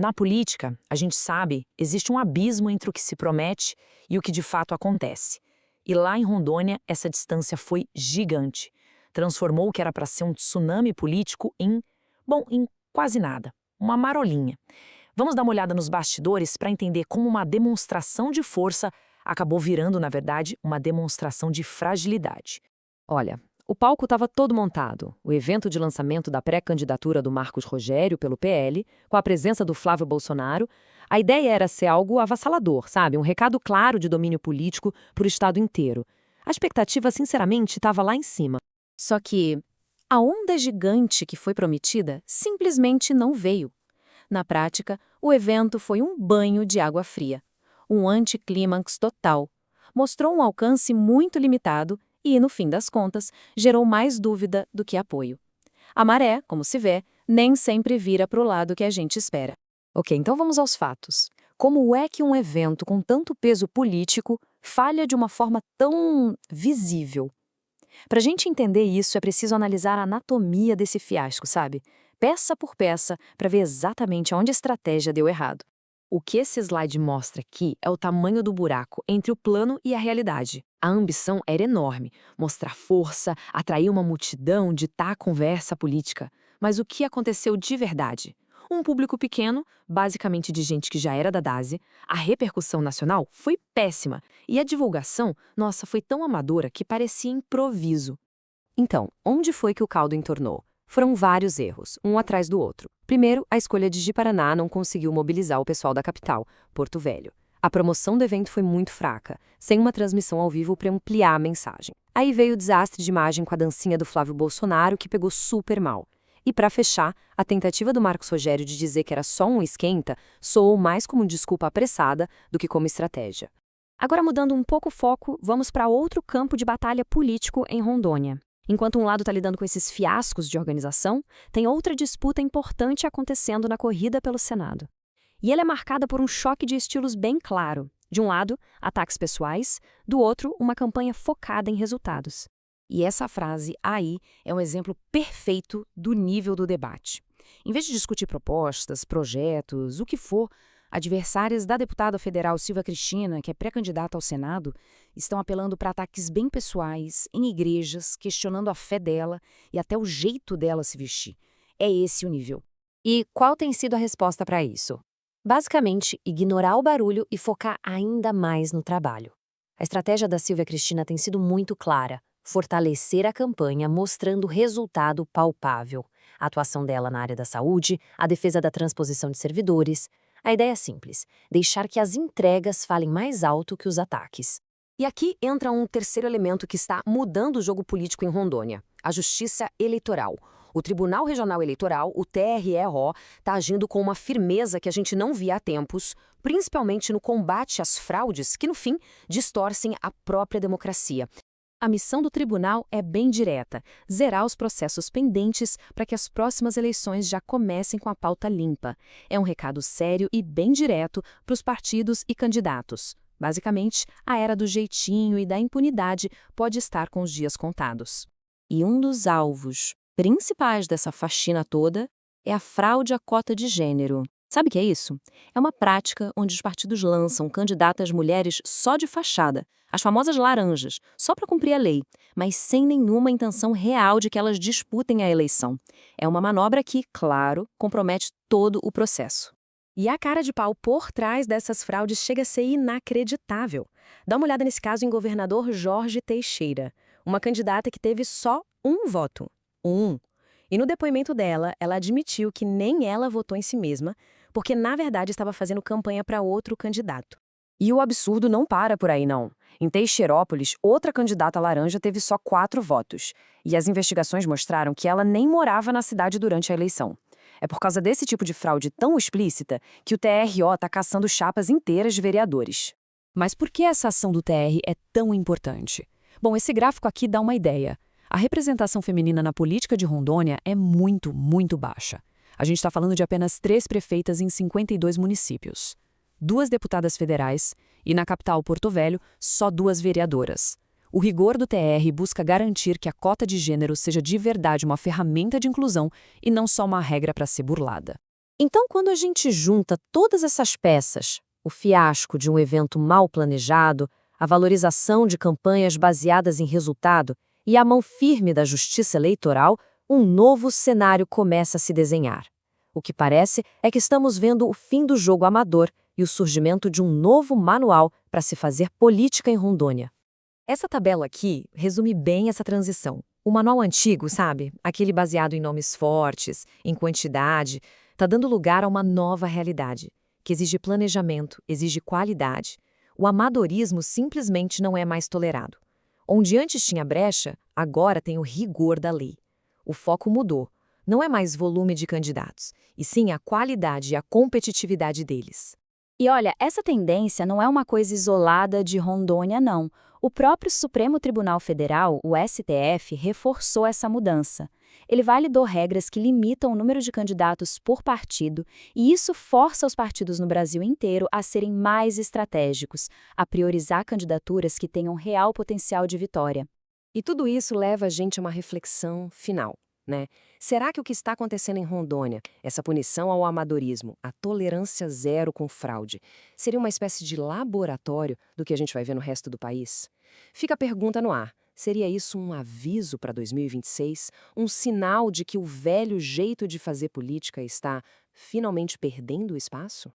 Na política, a gente sabe, existe um abismo entre o que se promete e o que de fato acontece. E lá em Rondônia, essa distância foi gigante. Transformou o que era para ser um tsunami político em quase nada, uma marolinha. Vamos dar uma olhada nos bastidores para entender como uma demonstração de força acabou virando, na verdade, uma demonstração de fragilidade. Olha, o palco estava todo montado. O evento de lançamento da pré-candidatura do Marcos Rogério pelo PL, com a presença do Flávio Bolsonaro, a ideia era ser algo avassalador, sabe? Um recado claro de domínio político para o estado inteiro. A expectativa, sinceramente, estava lá em cima. Só que a onda gigante que foi prometida simplesmente não veio. Na prática, o evento foi um banho de água fria. Um anticlímax total. Mostrou um alcance muito limitado e, no fim das contas, gerou mais dúvida do que apoio. A maré, como se vê, nem sempre vira para o lado que a gente espera. Ok, então vamos aos fatos. Como é que um evento com tanto peso político falha de uma forma tão visível? Para a gente entender isso, é preciso analisar a anatomia desse fiasco, sabe? Peça por peça, para ver exatamente onde a estratégia deu errado. O que esse slide mostra aqui é o tamanho do buraco entre o plano e a realidade. A ambição era enorme, mostrar força, atrair uma multidão, ditar a conversa política. Mas o que aconteceu de verdade? Um público pequeno, basicamente de gente que já era da DASE, a repercussão nacional foi péssima e a divulgação, nossa, foi tão amadora que parecia improviso. Então, onde foi que o caldo entornou? Foram vários erros, um atrás do outro. Primeiro, a escolha de Ji-Paraná não conseguiu mobilizar o pessoal da capital, Porto Velho. A promoção do evento foi muito fraca, sem uma transmissão ao vivo para ampliar a mensagem. Aí veio o desastre de imagem com a dancinha do Flávio Bolsonaro, que pegou super mal. E para fechar, a tentativa do Marcos Rogério de dizer que era só um esquenta soou mais como desculpa apressada do que como estratégia. Agora, mudando um pouco o foco, vamos para outro campo de batalha político em Rondônia. Enquanto um lado está lidando com esses fiascos de organização, tem outra disputa importante acontecendo na corrida pelo Senado. E ela é marcada por um choque de estilos bem claro. De um lado, ataques pessoais, do outro, uma campanha focada em resultados. E essa frase aí é um exemplo perfeito do nível do debate. Em vez de discutir propostas, projetos, o que for, adversárias da deputada federal Silvia Cristina, que é pré-candidata ao Senado, estão apelando para ataques bem pessoais, em igrejas, questionando a fé dela e até o jeito dela se vestir. É esse o nível. E qual tem sido a resposta para isso? Basicamente, ignorar o barulho e focar ainda mais no trabalho. A estratégia da Silvia Cristina tem sido muito clara: fortalecer a campanha mostrando resultado palpável. A atuação dela na área da saúde, a defesa da transposição de servidores. A ideia é simples: deixar que as entregas falem mais alto que os ataques. E aqui entra um terceiro elemento que está mudando o jogo político em Rondônia: a Justiça Eleitoral. O Tribunal Regional Eleitoral, o TRE-RO, está agindo com uma firmeza que a gente não via há tempos, principalmente no combate às fraudes que, no fim, distorcem a própria democracia. A missão do tribunal é bem direta: zerar os processos pendentes para que as próximas eleições já comecem com a pauta limpa. É um recado sério e bem direto para os partidos e candidatos. Basicamente, a era do jeitinho e da impunidade pode estar com os dias contados. E um dos alvos principais dessa faxina toda é a fraude à cota de gênero. Sabe o que é isso? É uma prática onde os partidos lançam candidatas mulheres só de fachada, as famosas laranjas, só para cumprir a lei, mas sem nenhuma intenção real de que elas disputem a eleição. É uma manobra que, claro, compromete todo o processo. E a cara de pau por trás dessas fraudes chega a ser inacreditável. Dá uma olhada nesse caso em governador Jorge Teixeira, uma candidata que teve só um voto. E no depoimento dela, ela admitiu que nem ela votou em si mesma, porque na verdade estava fazendo campanha para outro candidato. E o absurdo não para por aí, não. Em Teixeirópolis, outra candidata laranja teve só 4 votos. E as investigações mostraram que ela nem morava na cidade durante a eleição. É por causa desse tipo de fraude tão explícita que o TRO está caçando chapas inteiras de vereadores. Mas por que essa ação do TR é tão importante? Bom, esse gráfico aqui dá uma ideia. A representação feminina na política de Rondônia é muito, muito baixa. A gente está falando de apenas 3 prefeitas em 52 municípios. 2 deputadas federais e, na capital, Porto Velho, só 2 vereadoras. O rigor do TR busca garantir que a cota de gênero seja de verdade uma ferramenta de inclusão e não só uma regra para ser burlada. Então, quando a gente junta todas essas peças, o fiasco de um evento mal planejado, a valorização de campanhas baseadas em resultado e a mão firme da justiça eleitoral, um novo cenário começa a se desenhar. O que parece é que estamos vendo o fim do jogo amador e o surgimento de um novo manual para se fazer política em Rondônia. Essa tabela aqui resume bem essa transição. O manual antigo, sabe? Aquele baseado em nomes fortes, em quantidade, está dando lugar a uma nova realidade, que exige planejamento, exige qualidade. O amadorismo simplesmente não é mais tolerado. Onde antes tinha brecha, agora tem o rigor da lei. O foco mudou. Não é mais volume de candidatos, e sim a qualidade e a competitividade deles. E olha, essa tendência não é uma coisa isolada de Rondônia, não. O próprio Supremo Tribunal Federal, o STF, reforçou essa mudança. Ele validou regras que limitam o número de candidatos por partido, e isso força os partidos no Brasil inteiro a serem mais estratégicos, a priorizar candidaturas que tenham real potencial de vitória. E tudo isso leva a gente a uma reflexão final, né? Será que o que está acontecendo em Rondônia, essa punição ao amadorismo, a tolerância zero com fraude, seria uma espécie de laboratório do que a gente vai ver no resto do país? Fica a pergunta no ar. Seria isso um aviso para 2026? Um sinal de que o velho jeito de fazer política está finalmente perdendo espaço?